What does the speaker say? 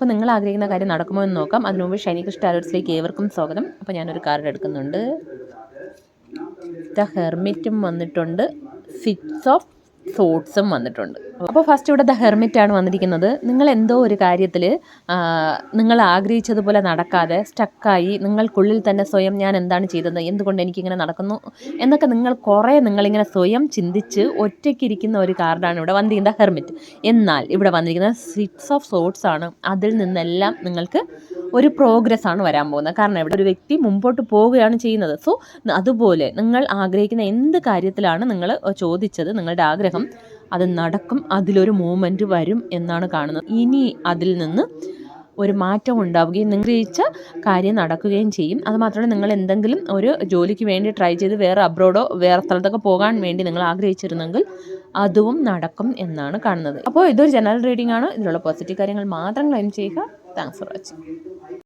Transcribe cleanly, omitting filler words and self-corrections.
അപ്പോൾ നിങ്ങൾ ആഗ്രഹിക്കുന്ന കാര്യം നടക്കുമോ എന്ന് നോക്കാം. അതിനു മുമ്പ് ഷൈനി കൃഷ് ടാരോറ്റ്സിലേക്ക് ഏവർക്കും സ്വാഗതം. അപ്പോൾ ഞാനൊരു കാർഡ് എടുക്കുന്നുണ്ട്. ദ ഹെർമിറ്റും വന്നിട്ടുണ്ട്, സിക്സ് ഓഫ് സോട്ട്സും വന്നിട്ടുണ്ട്. അപ്പോൾ ഫസ്റ്റ് ഇവിടെ ദ ഹെർമിറ്റാണ് വന്നിരിക്കുന്നത്. നിങ്ങൾ എന്തോ ഒരു കാര്യത്തിൽ നിങ്ങൾ ആഗ്രഹിച്ചതുപോലെ നടക്കാതെ സ്റ്റക്കായി നിങ്ങൾക്കുള്ളിൽ തന്നെ സ്വയം ഞാൻ എന്താണ് ചെയ്തത്, എന്തുകൊണ്ട് എനിക്കിങ്ങനെ നടക്കുന്നു എന്നൊക്കെ നിങ്ങളിങ്ങനെ സ്വയം ചിന്തിച്ച് ഒറ്റയ്ക്കിരിക്കുന്ന ഒരു കാർഡാണ് ഇവിടെ വന്നിരിക്കുന്നത്, ദ ഹെർമിറ്റ്. എന്നാൽ ഇവിടെ വന്നിരിക്കുന്നത് സിക്സ് ഓഫ് സോട്ട്സ് ആണ്. അതിൽ നിന്നെല്ലാം നിങ്ങൾക്ക് ഒരു പ്രോഗ്രസ് ആണ് വരാൻ പോകുന്നത്. കാരണം ഇവിടെ ഒരു വ്യക്തി മുമ്പോട്ട് പോവുകയാണ് ചെയ്യുന്നത്. സോ അതുപോലെ നിങ്ങൾ ആഗ്രഹിക്കുന്ന എന്ത് കാര്യത്തിലാണ് നിങ്ങൾ ചോദിച്ചത്, നിങ്ങളുടെ ആഗ്രഹം അത് നടക്കും, അതിലൊരു മൂവ്മെൻറ്റ് വരും എന്നാണ് കാണുന്നത്. ഇനി അതിൽ നിന്ന് ഒരു മാറ്റം ഉണ്ടാവുകയും നിങ്ങൾ ജയിച്ച കാര്യം നടക്കുകയും ചെയ്യും. അതുമാത്രമല്ല, നിങ്ങൾ എന്തെങ്കിലും ഒരു ജോലിക്ക് വേണ്ടി ട്രൈ ചെയ്ത് വേറെ അബ്രോഡോ വേറെ സ്ഥലത്തൊക്കെ പോകാൻ വേണ്ടി നിങ്ങൾ ആഗ്രഹിച്ചിരുന്നെങ്കിൽ അതും നടക്കും എന്നാണ് കാണുന്നത്. അപ്പോൾ ഇതൊരു ജനറൽ റീഡിംഗ് ആണ്. ഇതിലുള്ള പോസിറ്റീവ് കാര്യങ്ങൾ മാത്രം ക്ലെയിം ചെയ്യുക. Thanks for watching.